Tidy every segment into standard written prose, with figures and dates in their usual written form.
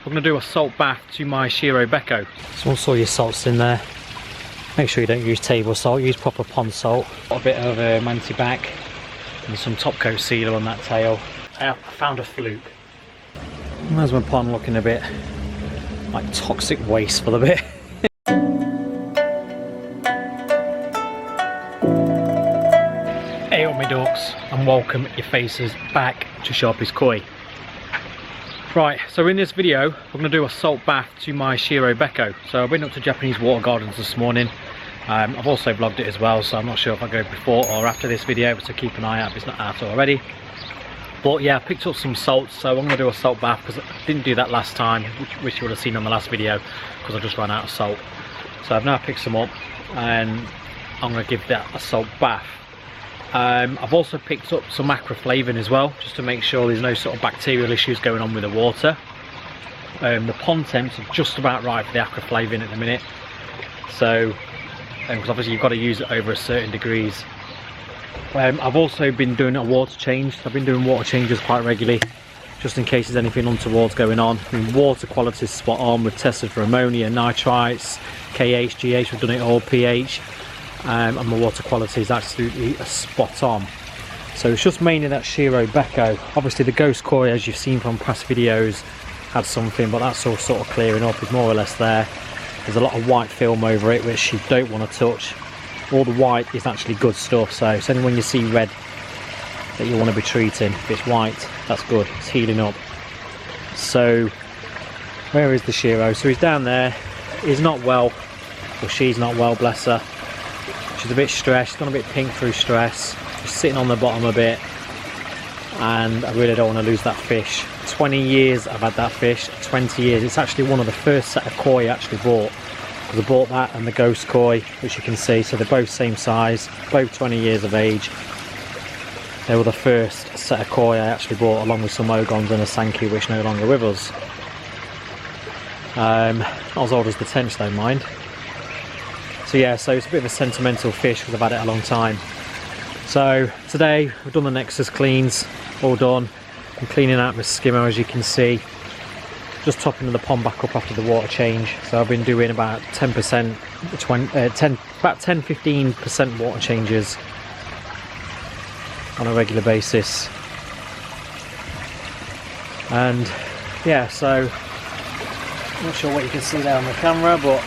I'm going to do a salt bath to my Shiro Bekko. So once all your salt's in there, make sure you don't use table salt, use proper pond salt. Got a bit of anti-bac and some top coat sealer on that tail. I found a fluke. And there's my pond looking a bit like toxic waste for the bit. Hey up my ducks, and welcome your faces back to Shiro Bekko Koi. Right, so in this video I'm going to do a salt bath to my Shiro Bekko. So I've been up to Japanese water gardens this morning. I've also vlogged it as well, so I'm not sure if I go before or after this video, so keep an eye out if it's not out already. But yeah, I picked up some salt, so I'm going to do a salt bath because I didn't do that last time, which you would have seen on the last video, because I just ran out of salt. So I've now picked some up and I'm going to give that a salt bath. I've also picked up some Acriflavine as well, just to make sure there's no sort of bacterial issues going on with the water. The pond temps are just about right for the Acriflavine at the minute, so because obviously you've got to use it over a certain degrees. I've also been doing a water change. I've been doing water changes quite regularly, just in case there's anything untoward going on. I mean, water quality is spot on. We've tested for ammonia, nitrites, KH, GH, we've done it all, pH. And the water quality is absolutely spot on. So it's just mainly that Shiro Bekko. Obviously the ghost koi, as you've seen from past videos, had something, but that's all sort of clearing up. It's more or less there. There's a lot of white film over it, which you don't want to touch. All the white is actually good stuff, so it's only when you see red that you want to be treating. If it's white, that's good, it's healing up. So where is the Shiro? So he's down there. He's not well, or she's not well, bless her. She's a bit stressed, gone a bit pink through stress. She's sitting on the bottom a bit, and I really don't want to lose that fish. 20 years I've had that fish, 20 years. It's actually one of the first set of koi I actually bought, because I bought that and the ghost koi, which you can see, so they're both same size, both 20 years of age. They were the first set of koi I actually bought, along with some ogons and a sankey, which no longer with us. Not as old as the tench, don't mind. So yeah, so it's a bit of a sentimental fish because I've had it a long time. So today we've done the Nexus cleans, all done. I'm cleaning out my skimmer, as you can see. Just topping the pond back up after the water change. So I've been doing about 10%, about 10-15% water changes on a regular basis. And yeah, so I'm not sure what you can see there on the camera, but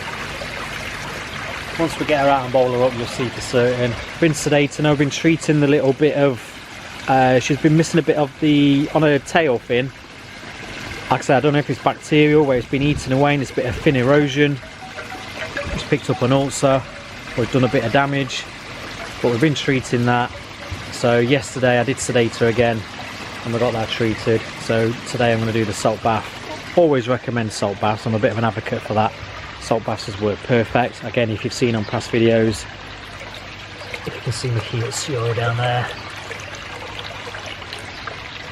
once we get her out and bowl her up, you'll see for certain. Been sedating her, I've been treating the little bit of, she's been missing a bit of the, on her tail fin. Like I said, I don't know if it's bacterial, where it's been eaten away and it's a bit of fin erosion. It's picked up an ulcer, or it's done a bit of damage, but we've been treating that. So yesterday I did sedate her again, and we got that treated. So today I'm going to do the salt bath. Always recommend salt baths, I'm a bit of an advocate for that. Salt baths has worked perfect. Again, if you've seen on past videos, if you can see my heel Shiro down there,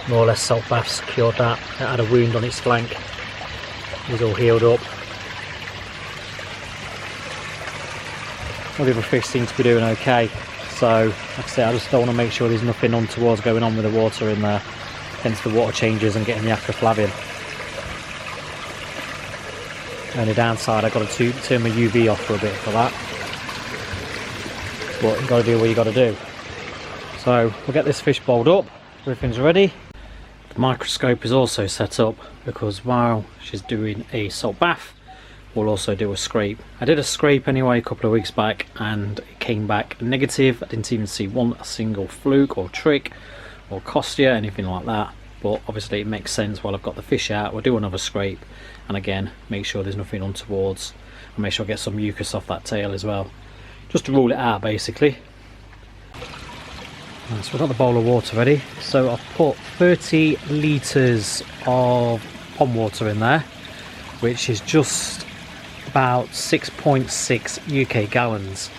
more or less salt baths cured that. It had a wound on its flank, it was all healed up. All the other fish seem to be doing okay, so like I say, I just don't want to make sure there's nothing untoward going on with the water in there, hence the water changes and getting the Acriflavine. Only downside, I've got to turn my UV off for a bit for that, but you've got to do what you got to do. So we'll get this fish bowled up, everything's ready. The microscope is also set up, because while she's doing a salt bath, we'll also do a scrape. I did a scrape anyway a couple of weeks back, and it came back negative. I didn't even see a single fluke or trick or costia, anything like that. But obviously it makes sense. While I've got the fish out, we'll do another scrape, and again make sure there's nothing untowards, and make sure I get some mucus off that tail as well, just to rule it out basically. Right, so we've got the bowl of water ready. So I've put 30 litres of pond water in there, which is just about 6.6 UK gallons.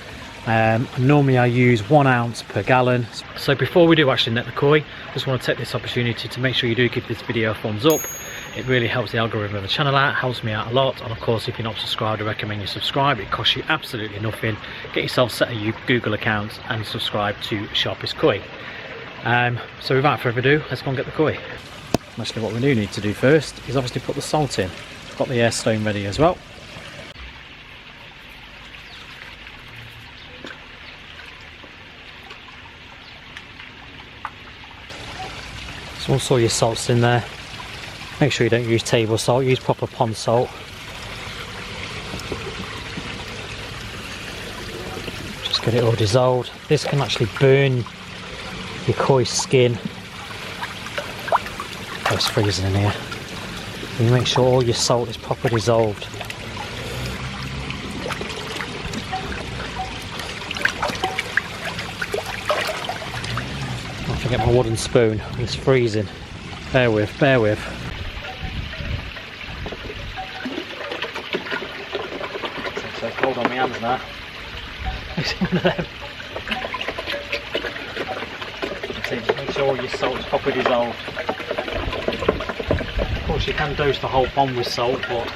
Normally I use 1 ounce per gallon. So before we do actually net the koi, I just want to take this opportunity to make sure you do give this video a thumbs up. It really helps the algorithm of the channel out, helps me out a lot. And of course, if you're not subscribed, I recommend you subscribe. It costs you absolutely nothing. Get yourself set a Google account and subscribe to Shiro Bekko Koi. So without further ado, let's go and get the koi. Actually, what we do need to do first is obviously put the salt in. got the air stone ready as well. So once all your salt's in there, make sure you don't use table salt, use proper pond salt. Just get it all dissolved. This can actually burn your koi skin. Oh, it's freezing in here. You make sure all your salt is properly dissolved. I forget my wooden spoon, it's freezing. Bear with, bear with. It's so cold on my hands now. It's one of them. So just make sure all your salt is properly dissolved. Of course you can dose the whole pond with salt, but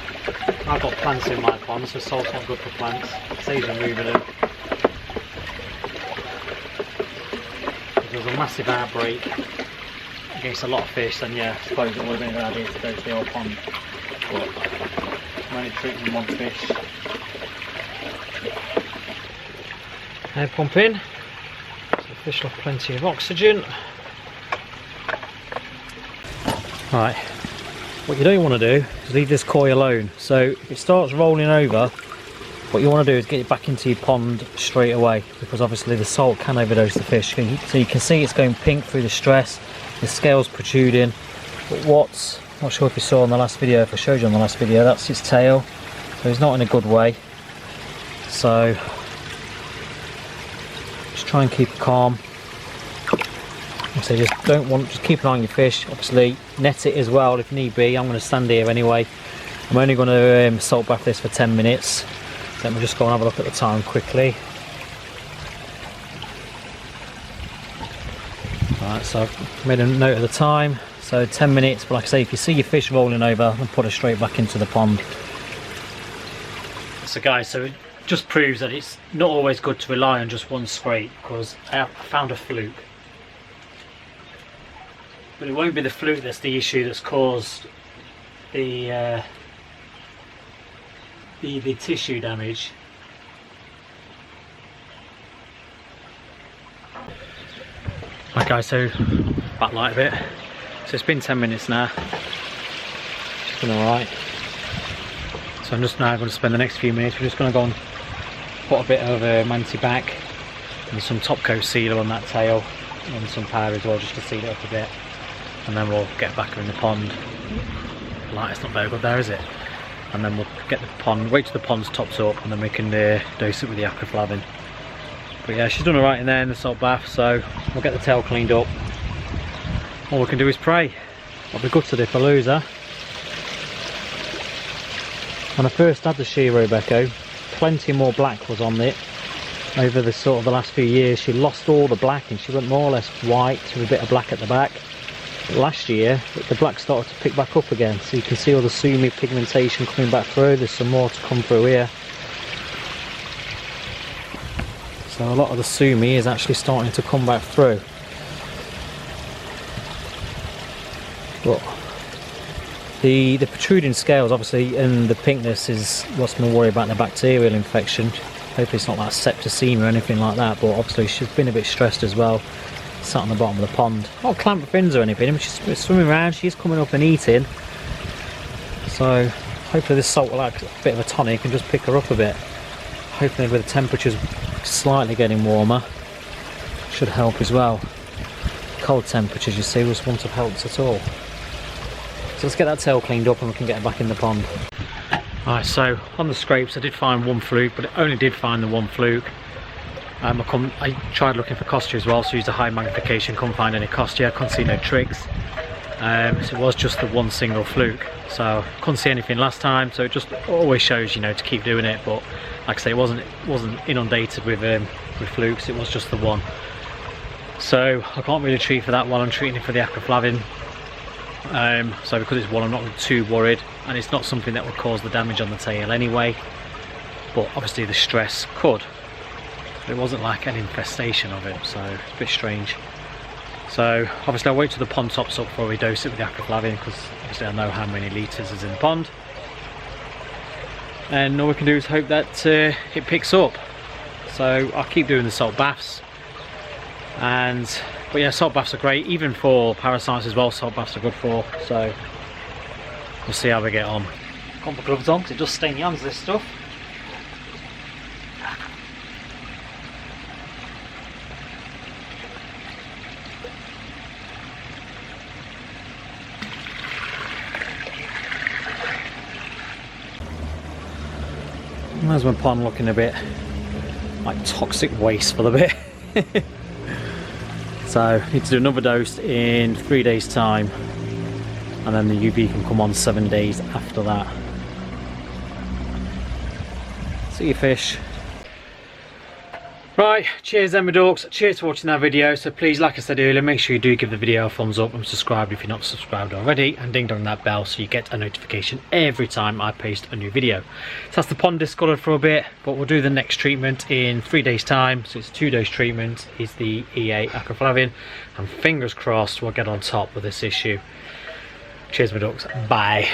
I've got plants in my pond, so salt's not good for plants. It saves you moving them. If there was a massive outbreak against a lot of fish, then yeah, I suppose it would have been a good idea to dose the whole pond. But I'm only treating one fish. Air pump in, so the fish will have plenty of oxygen. Right, what you don't want to do is leave this koi alone. So if it starts rolling over, what you want to do is get it back into your pond straight away, because obviously the salt can overdose the fish. So you can see it's going pink through the stress, the scale's protruding. But what's, not sure if you saw in the last video, if I showed you on the last video, that's its tail. So it's not in a good way. So just try and keep it calm. So just keep an eye on your fish. Obviously net it as well if need be. I'm going to stand here anyway. I'm only going to salt bath this for 10 minutes. Let me just go and have a look at the time quickly. Right, so I've made a note of the time. So 10 minutes, but like I say, if you see your fish rolling over, then put it straight back into the pond. So guys, so it just proves that it's not always good to rely on just one scrape, because I found a fluke. But it won't be the fluke that's the issue that's caused the tissue damage. Right guys, so backlight a bit. So it's been 10 minutes now. It's been alright. So I'm just now going to spend the next few minutes. We're just going to go and put a bit of manti back and some top coat sealer on that tail and some powder as well, just to seal it up a bit. And then we'll get back in the pond. Light's not very good there, is it? And then we'll get the pond, wait till the pond's topped up, and then we can dose it with the Acriflavine. But yeah, she's done alright in there in the salt bath, so we'll get the tail cleaned up. All we can do is pray. I'll be gutted if I lose her. When I first had the Shiro Bekko, plenty more black was on it. Over the sort of the last few years, she lost all the black and she went more or less white with a bit of black at the back. Last year the black started to pick back up again, so you can see all the sumi pigmentation coming back through. There's some more to come through here, so a lot of the sumi is actually starting to come back through. But the protruding scales obviously and the pinkness is what's going to worry about the bacterial infection. Hopefully it's not like septicemia or anything like that, but obviously she's been a bit stressed as well. Sat on the bottom of the pond, not clamp fins or anything, she's swimming around, she's coming up and eating. So hopefully this salt will act a bit of a tonic and just pick her up a bit. Hopefully with the temperatures slightly getting warmer, should help as well. Cold temperatures, you see, just wouldn't have helped at all. So let's get that tail cleaned up and we can get her back in the pond. Alright, so on the scrapes I did find one fluke, but I only did find the one fluke. I tried looking for costia as well, so used a high magnification, couldn't find any costia, couldn't see no tricks. So it was just the one single fluke. So couldn't see anything last time, so it just always shows, you know, to keep doing it. But like I say, it wasn't inundated with flukes, it was just the one. So I can't really treat for that one, I'm treating it for the Acriflavine. So because it's one, I'm not too worried, and it's not something that would cause the damage on the tail anyway. But obviously the stress could. It wasn't like an infestation of it, so it's a bit strange. So obviously I'll wait till the pond tops up before we dose it with the Acriflavine, because obviously I know how many litres is in the pond. and all we can do is hope that it picks up. So I'll keep doing the salt baths, but yeah, salt baths are great, even for parasites as well. Salt baths are good for, so we'll see how we get on. Got my gloves on because it does stain your hands, this stuff. There's my pond looking a bit like toxic waste for the bit. So need to do another dose in 3 days time, and then the UV can come on 7 days after that. See you fish. Right, cheers then my dorks, cheers for watching that video. So please, like I said earlier, make sure you do give the video a thumbs up and subscribe if you're not subscribed already, and ding dong that bell so you get a notification every time I post a new video. So that's the pond discoloured for a bit, but we'll do the next treatment in 3 days time. So it's a 2 days treatment, is the EA Acriflavine, and fingers crossed we'll get on top with this issue. Cheers my dorks, bye.